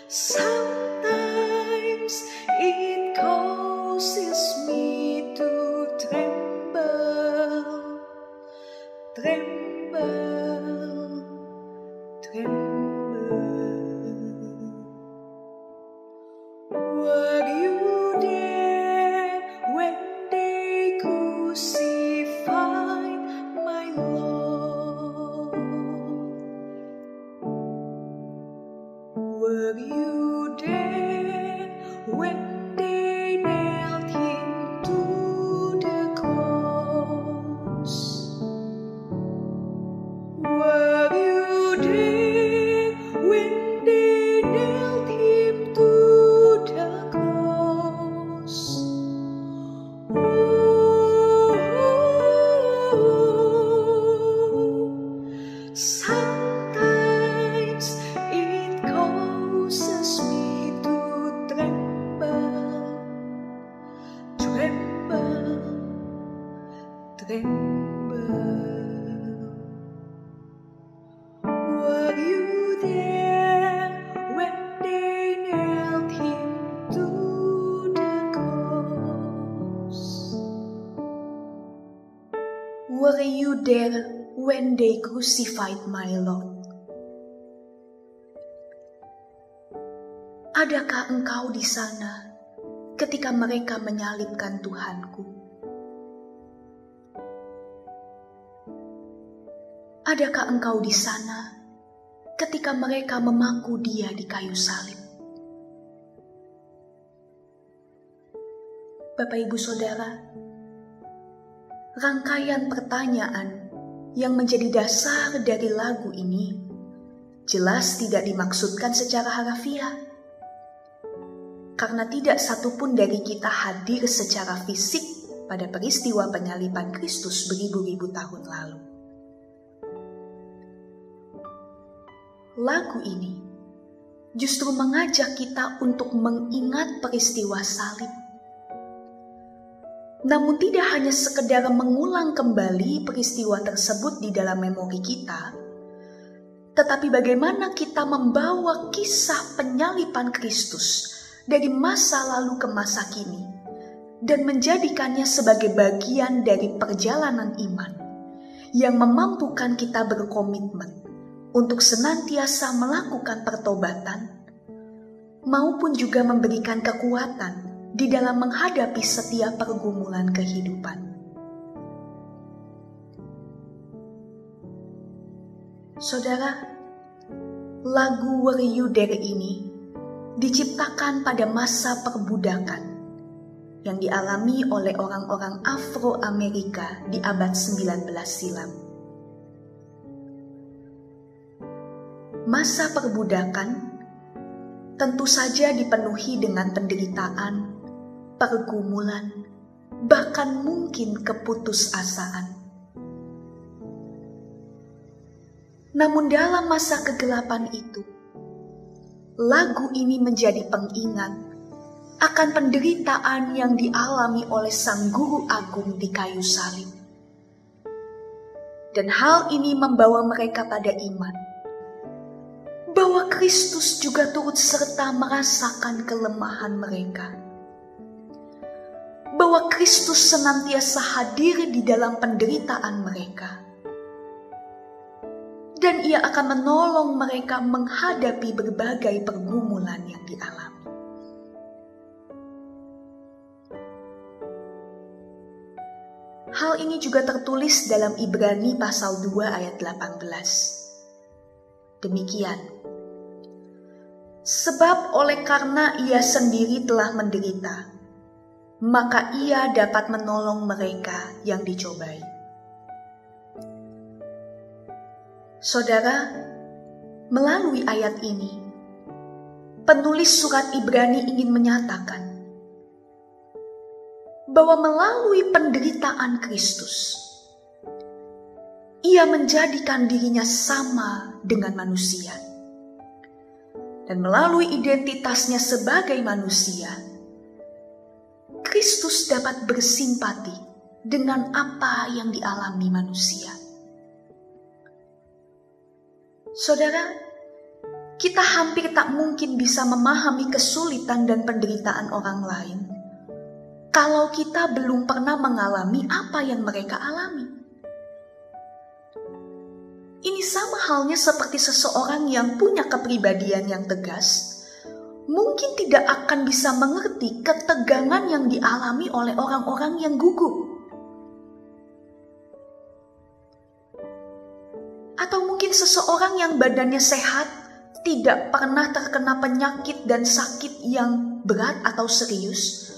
Sometimes it causes me to tremble, tremble, tremble. Were you there when they crucified my Lord? Were you there when they nailed him to the cross? Were you there when they nailed him to the cross? Sometimes it causes me to tremble, tremble, tremble. Were you there when they nailed him to the cross? Were you there when they crucified my Lord? Adakah engkau di sana ketika mereka menyalibkan Tuhanku? Adakah engkau di sana ketika mereka memaku Dia di kayu salib? Bapak, Ibu, Saudara, rangkaian pertanyaan yang menjadi dasar dari lagu ini jelas tidak dimaksudkan secara harafiah, karena tidak satupun dari kita hadir secara fisik pada peristiwa penyaliban Kristus beribu-ribu tahun lalu. Lagu ini justru mengajak kita untuk mengingat peristiwa salib. Namun tidak hanya sekedar mengulang kembali peristiwa tersebut di dalam memori kita, tetapi bagaimana kita membawa kisah penyaliban Kristus dari masa lalu ke masa kini dan menjadikannya sebagai bagian dari perjalanan iman yang memampukan kita berkomitmen untuk senantiasa melakukan pertobatan maupun juga memberikan kekuatan di dalam menghadapi setiap pergumulan kehidupan. Saudara, lagu Were You There ini diciptakan pada masa perbudakan yang dialami oleh orang-orang Afro-Amerika di abad 19 silam. Masa perbudakan tentu saja dipenuhi dengan penderitaan, pergumulan, bahkan mungkin keputusasaan. Namun dalam masa kegelapan itu, lagu ini menjadi pengingat akan penderitaan yang dialami oleh Sang Guru Agung di kayu salib. Dan hal ini membawa mereka pada iman bahwa Kristus juga turut serta merasakan kelemahan mereka. Bahwa Kristus senantiasa hadir di dalam penderitaan mereka. Dan Ia akan menolong mereka menghadapi berbagai pergumulan yang dialami. Hal ini juga tertulis dalam Ibrani pasal 2 ayat 18. Demikian. Sebab oleh karena Ia sendiri telah menderita, maka Ia dapat menolong mereka yang dicobai. Saudara, melalui ayat ini, penulis surat Ibrani ingin menyatakan bahwa melalui penderitaan Kristus, Ia menjadikan dirinya sama dengan manusia. Dan melalui identitasnya sebagai manusia, Kristus dapat bersimpati dengan apa yang dialami manusia. Saudara, kita hampir tak mungkin bisa memahami kesulitan dan penderitaan orang lain kalau kita belum pernah mengalami apa yang mereka alami. Ini sama halnya seperti seseorang yang punya kepribadian yang tegas, mungkin tidak akan bisa mengerti ketegangan yang dialami oleh orang-orang yang gugup. Atau mungkin seseorang yang badannya sehat, tidak pernah terkena penyakit dan sakit yang berat atau serius,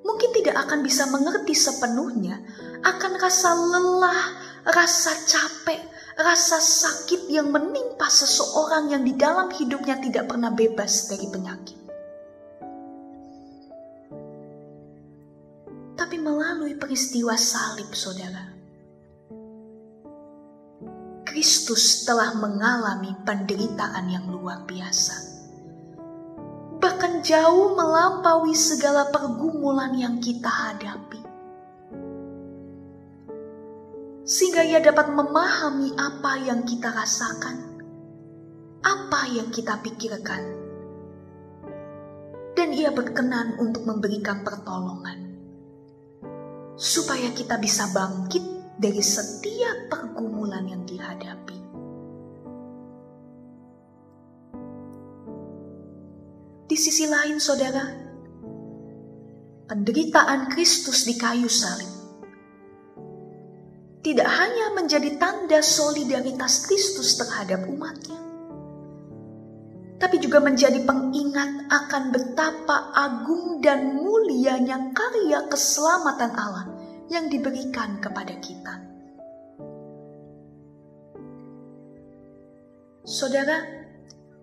mungkin tidak akan bisa mengerti sepenuhnya akan rasa lelah, rasa capek, rasa sakit yang menimpa seseorang yang di dalam hidupnya tidak pernah bebas dari penyakit. Tapi melalui peristiwa salib, saudara, Kristus telah mengalami penderitaan yang luar biasa. Bahkan jauh melampaui segala pergumulan yang kita hadapi. Sehingga ia dapat memahami apa yang kita rasakan, apa yang kita pikirkan. Dan ia berkenan untuk memberikan pertolongan, supaya kita bisa bangkit dari setiap pergumulan yang dihadapi. Di sisi lain, saudara, penderitaan Kristus di kayu salib tidak hanya menjadi tanda solidaritas Kristus terhadap umatnya, tapi juga menjadi pengingat akan betapa agung dan mulianya karya keselamatan Allah yang diberikan kepada kita. Saudara,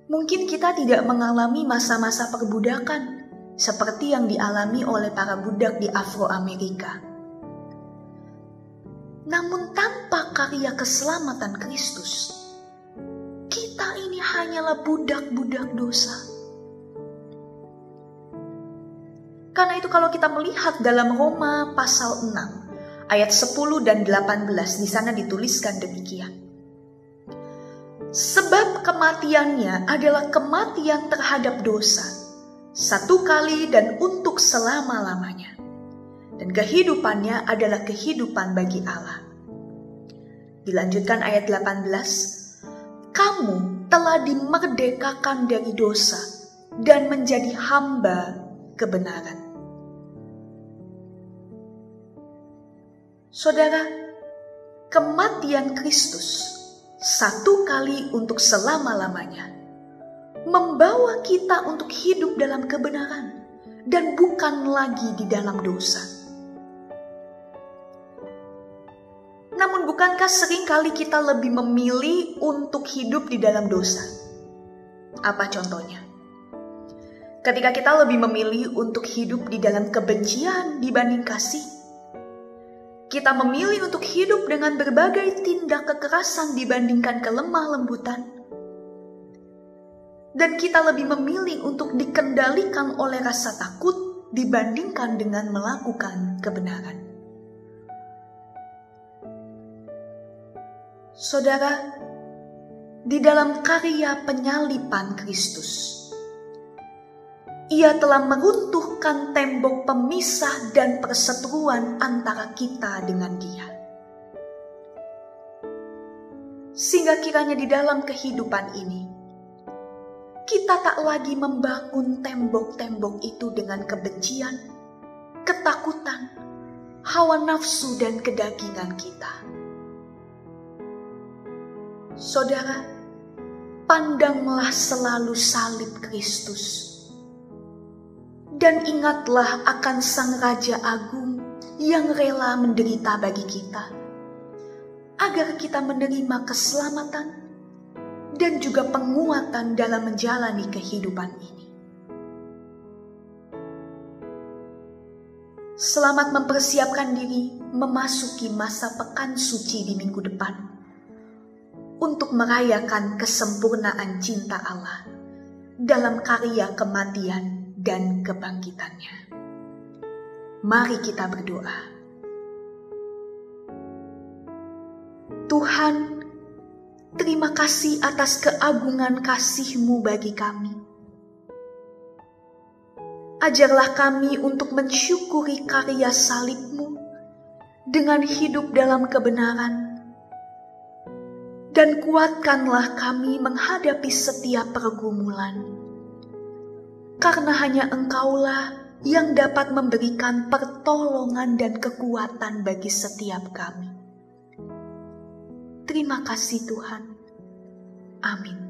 mungkin kita tidak mengalami masa-masa perbudakan seperti yang dialami oleh para budak di Afro-Amerika. Namun tanpa karya keselamatan Kristus, kita ini hanyalah budak-budak dosa. Karena itu kalau kita melihat dalam Roma pasal 6 ayat 10 dan 18, di sana dituliskan demikian. Sebab kematiannya adalah kematian terhadap dosa, satu kali dan untuk selama-lamanya. Dan kehidupannya adalah kehidupan bagi Allah. Dilanjutkan ayat 18, kamu telah dimerdekakan dari dosa dan menjadi hamba kebenaran. Saudara, kematian Kristus satu kali untuk selama-lamanya membawa kita untuk hidup dalam kebenaran dan bukan lagi di dalam dosa. Namun bukankah seringkali kita lebih memilih untuk hidup di dalam dosa? Apa contohnya? Ketika kita lebih memilih untuk hidup di dalam kebencian dibanding kasih, kita memilih untuk hidup dengan berbagai tindak kekerasan dibandingkan kelemah lembutan, dan kita lebih memilih untuk dikendalikan oleh rasa takut dibandingkan dengan melakukan kebenaran. Saudara, di dalam karya penyalipan Kristus, Ia telah meruntuhkan tembok pemisah dan perseteruan antara kita dengan Dia. Sehingga kiranya di dalam kehidupan ini, kita tak lagi membangun tembok-tembok itu dengan kebencian, ketakutan, hawa nafsu dan kedagingan kita. Saudara, pandanglah selalu salib Kristus. Dan ingatlah akan Sang Raja Agung yang rela menderita bagi kita, agar kita menerima keselamatan dan juga penguatan dalam menjalani kehidupan ini. Selamat mempersiapkan diri memasuki masa pekan suci di minggu depan, untuk merayakan kesempurnaan cinta Allah dalam karya kematian dan kebangkitannya. Mari kita berdoa. Tuhan, Terima kasih atas keagungan kasih-Mu bagi kami. Ajarlah kami untuk mensyukuri karya salib-Mu dengan hidup dalam kebenaran. Dan kuatkanlah kami menghadapi setiap pergumulan. Karena hanya Engkaulah yang dapat memberikan pertolongan dan kekuatan bagi setiap kami. Terima kasih Tuhan. Amin.